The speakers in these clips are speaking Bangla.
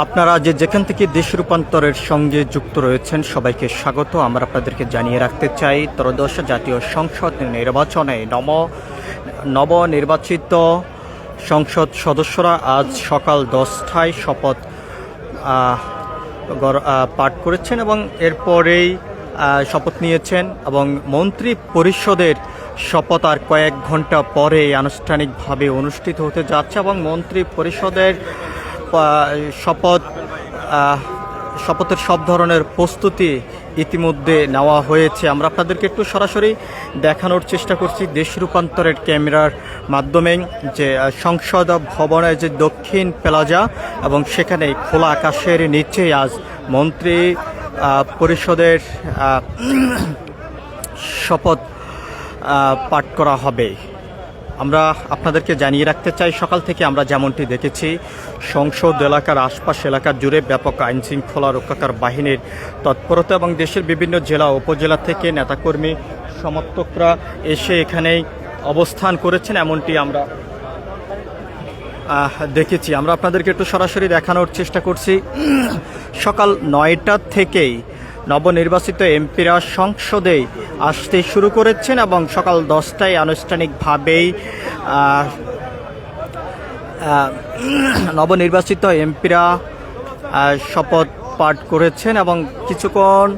আপনারা যেখান থেকে দেশ রূপান্তরের সঙ্গে যুক্ত রয়েছেন সবাইকে স্বাগত। আমরা আপনাদেরকে জানিয়ে রাখতে চাই, ত্রয়োদশ জাতীয় সংসদ নির্বাচনে নবনির্বাচিত সংসদ সদস্যরা আজ সকাল 10টায় শপথ পাঠ করেছেন এবং এরপরেই শপথ নিয়েছেন এবং মন্ত্রী পরিষদের শপথ আর কয়েক ঘন্টা পরে আনুষ্ঠানিকভাবে অনুষ্ঠিত হতে যাচ্ছে এবং মন্ত্রী পরিষদের শপথের সব ধরনের প্রস্তুতি ইতিমধ্যে নেওয়া হয়েছে। আমরা আপনাদেরকে একটু সরাসরি দেখানোর চেষ্টা করছি দেশ রূপান্তরের ক্যামেরার মাধ্যমে যে সংসদ ভবনের যে দক্ষিণ প্লাজা এবং সেখানে খোলা আকাশের নিচে আজ মন্ত্রী পরিষদের শপথ পাঠ করা হবে। আমরা আপনাদেরকে জানিয়ে রাখতে চাই, সকাল থেকে আমরা যেমনটি দেখেছি সংসদ এলাকার আশপাশ এলাকা জুড়ে ব্যাপক আইনশৃঙ্খলা রক্ষাকার বাহিনীর তৎপরতা এবং দেশের বিভিন্ন জেলা উপজেলা থেকে নেতাকর্মী সমর্থকরা এসে এখানেই অবস্থান করেছেন, এমনটি আমরা দেখেছি। আমরা আপনাদেরকে একটু সরাসরি দেখানোর চেষ্টা করছি। সকাল 9টা থেকেই নবনির্বাচিত এমপিরা সংসদে আসতে শুরু করেছেন এবং সকাল 10টায় আনুষ্ঠানিকভাবেই নবনির্বাচিত এমপিরা শপথ পাঠ করেছেন এবং কিছুক্ষণ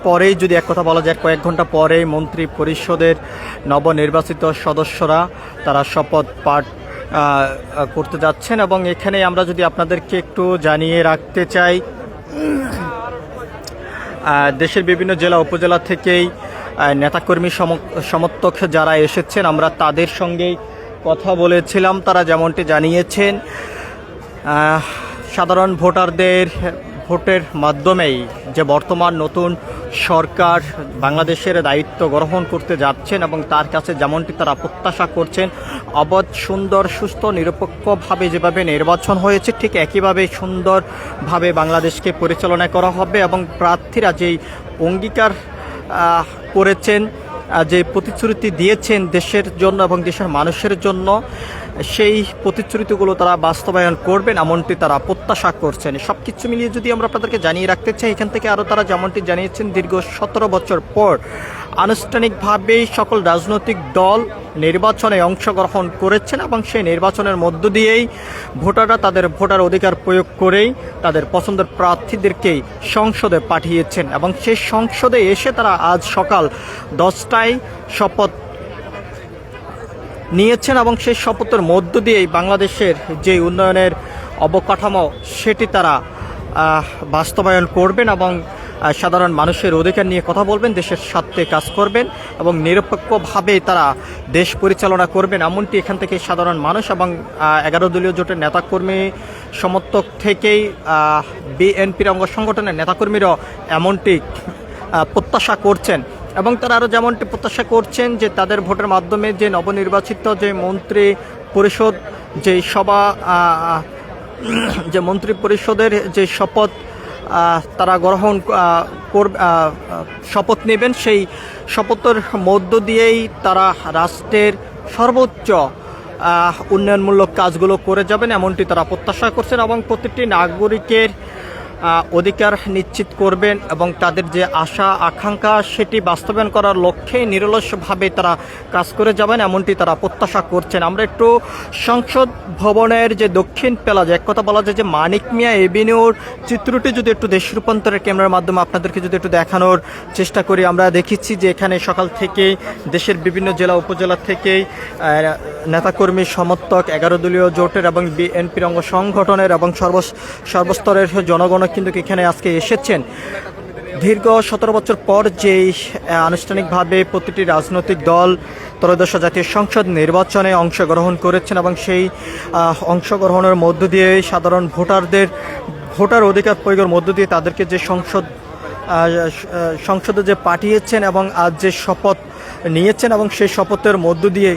পরেই, যদি এক কথা বলা যায়, কয়েক ঘন্টা পরেই মন্ত্রী পরিষদের নবনির্বাচিত সদস্যরা তারা শপথ পাঠ করতে যাচ্ছেন। এবং এখানে আমরা যদি আপনাদেরকে একটু জানিয়ে রাখতে চাই, দেশের বিভিন্ন জেলা উপজেলা থেকেই নেতাকর্মী সমর্থক যারা এসেছেন আমরা তাদের সঙ্গেই কথা বলেছিলাম। তারা যেমনটি জানিয়েছেন, সাধারণ ভোটারদের ভোটের মাধ্যমেই যে বর্তমান নতুন সরকার বাংলাদেশের দায়িত্ব গ্রহণ করতে যাচ্ছেন এবং তার কাছে যেমনটি তারা প্রত্যাশা করছেন, অবাধ, সুন্দর, সুস্থ, নিরপেক্ষভাবে যেভাবে নির্বাচন হয়েছে ঠিক একইভাবে সুন্দরভাবে বাংলাদেশকে পরিচালনা করা হবে এবং প্রার্থীরা যেই অঙ্গীকার করেছেন, যে প্রতিশ্রুতি দিয়েছেন দেশের জন্য এবং দেশের মানুষের জন্য, সেই প্রতিশ্রুতিগুলো তারা বাস্তবায়ন করবেন এমনটি তারা প্রত্যাশা করছেন। সব কিছু মিলিয়ে যদি আমরা আপনাদেরকে জানিয়ে রাখতে চাই, এখান থেকে আরও তারা যেমনটি জানিয়েছেন, দীর্ঘ 17 বছর পর আনুষ্ঠানিকভাবেই সকল রাজনৈতিক দল নির্বাচনে অংশগ্রহণ করেছেন এবং সেই নির্বাচনের মধ্য দিয়েই ভোটাররা তাদের ভোটার অধিকার প্রয়োগ করেই তাদের পছন্দের প্রার্থীদেরকেই সংসদে পাঠিয়েছেন এবং সেই সংসদে এসে তারা আজ সকাল 10টায় শপথ নিয়েছেন এবং সেই শপথের মধ্য দিয়েই বাংলাদেশের যে উন্নয়নের অবকাঠামো সেটি তারা বাস্তবায়ন করবেন এবং সাধারণ মানুষের অধিকার নিয়ে কথা বলবেন, দেশের স্বার্থে কাজ করবেন এবং নিরপেক্ষভাবে তারা দেশ পরিচালনা করবেন এমনটি এখান থেকে সাধারণ মানুষ এবং 11 দলীয় জোটের নেতাকর্মী সমর্থক থেকেই বিএনপির অঙ্গ সংগঠনের নেতাকর্মীরাও এমনটি প্রত্যাশা করছেন এবং তারা আরও যেমনটি প্রত্যাশা করছেন যে তাদের ভোটের মাধ্যমে যে নবনির্বাচিত যে মন্ত্রী পরিষদ যে মন্ত্রী পরিষদের যে শপথ তারা গ্রহণ শপথ নেবেন, সেই শপথের মধ্য দিয়েই তারা রাষ্ট্রের সর্বোচ্চ উন্নয়নমূলক কাজগুলো করে যাবেন এমনটি তারা প্রত্যাশা করছেন এবং প্রতিটি নাগরিকের অধিকার নিশ্চিত করবেন এবং তাদের যে আশা আকাঙ্ক্ষা সেটি বাস্তবায়ন করার লক্ষ্যে নিরলসভাবে তারা কাজ করে যাবেন এমনটি তারা প্রত্যাশা করছেন। আমরা একটু সংসদ ভবনের যে দক্ষিণ প্লাজা, এক কথা বলা যায় যে মানিক মিয়া এভিনিউর চিত্রটি যদি একটু দেশ রূপান্তরের ক্যামেরার মাধ্যমে আপনাদেরকে যদি একটু দেখানোর চেষ্টা করি, আমরা দেখেছি যে এখানে সকাল থেকেই দেশের বিভিন্ন জেলা উপজেলা থেকেই নেতাকর্মী সমর্থক 11 দলীয় জোটের এবং বিএনপির অঙ্গ সংগঠনের এবং সর্বস্তরের জনগণ কিন্তু এখানে আজকে এসেছেন। দীর্ঘ 17 বছর পর যেই আনুষ্ঠানিকভাবে প্রতিটি রাজনৈতিক দল ত্রয়োদশ জাতীয় সংসদ নির্বাচনে অংশগ্রহণ করেছেন এবং সেই অংশগ্রহণের মধ্য দিয়ে সাধারণ ভোটার অধিকার প্রয়োগের মধ্য দিয়ে তাদেরকে যে সংসদে যে পাঠিয়েছেন এবং আজ যে শপথ নিয়েছেন এবং সেই শপথের মধ্য দিয়ে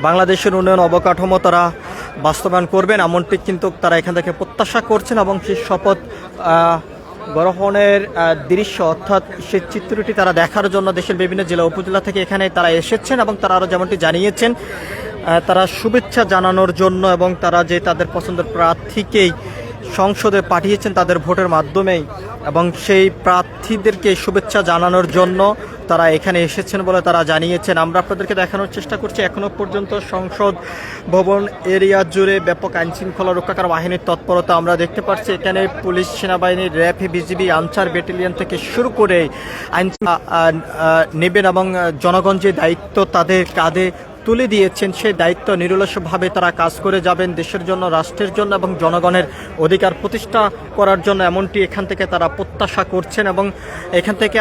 বাংলাদেশের উন্নয়ন অবকাঠামো তারা বাস্তবায়ন করবেন এমনটি কিন্তু তারা এখান থেকে প্রত্যাশা করছেন এবং সেই শপথ গ্রহণের দৃশ্য অর্থাৎ সেই চিত্রটি তারা দেখার জন্য দেশের বিভিন্ন জেলা উপজেলা থেকে এখানে তারা এসেছেন এবং তারা আরও যেমনটি জানিয়েছেন তারা শুভেচ্ছা জানানোর জন্য এবং তারা যে তাদের পছন্দের প্রার্থীকেই সংসদে পাঠিয়েছেন তাদের ভোটের মাধ্যমেই, এবং সেই প্রার্থীদেরকে শুভেচ্ছা জানানোর জন্য তারা এখানে এসেছেন বলে তারা জানিয়েছেন। আমরা আপনাদেরকে দেখানোর চেষ্টা করছি, এখনো পর্যন্ত সংসদ ভবন এরিয়া জুড়ে ব্যাপক আইনশৃঙ্খলা রক্ষাকারী বাহিনীর তৎপরতা আমরা দেখতে পাচ্ছি। এখানে পুলিশ, সেনাবাহিনী, র্যাব, বিজিবি, আনসার ব্যাটালিয়ন থেকে শুরু করে আইন নেবেন এবং জনগণ যে দায়িত্ব তাদের কাঁধে তুলে দিয়েছেন সেই দায়িত্ব নিরলসভাবে তারা কাজ করে যাবেন দেশের জন্য, রাষ্ট্রের জন্য এবং জনগণের অধিকার প্রতিষ্ঠা করার জন্য, এমনটি এখান থেকে তারা প্রত্যাশা করছেন। এবং এখান থেকে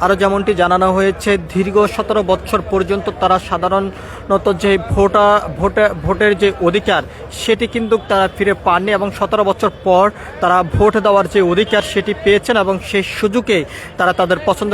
আরও যেমনটি জানানো হয়েছে, দীর্ঘ 17 বছর পর্যন্ত তারা সাধারণত যে ভোটের যে অধিকার সেটি কিন্তু তারা ফিরে পাননি, এবং 17 বছর পর তারা ভোট দেওয়ার যে অধিকার সেটি পেয়েছেন এবং সেই সুযোগে তারা তাদের পছন্দের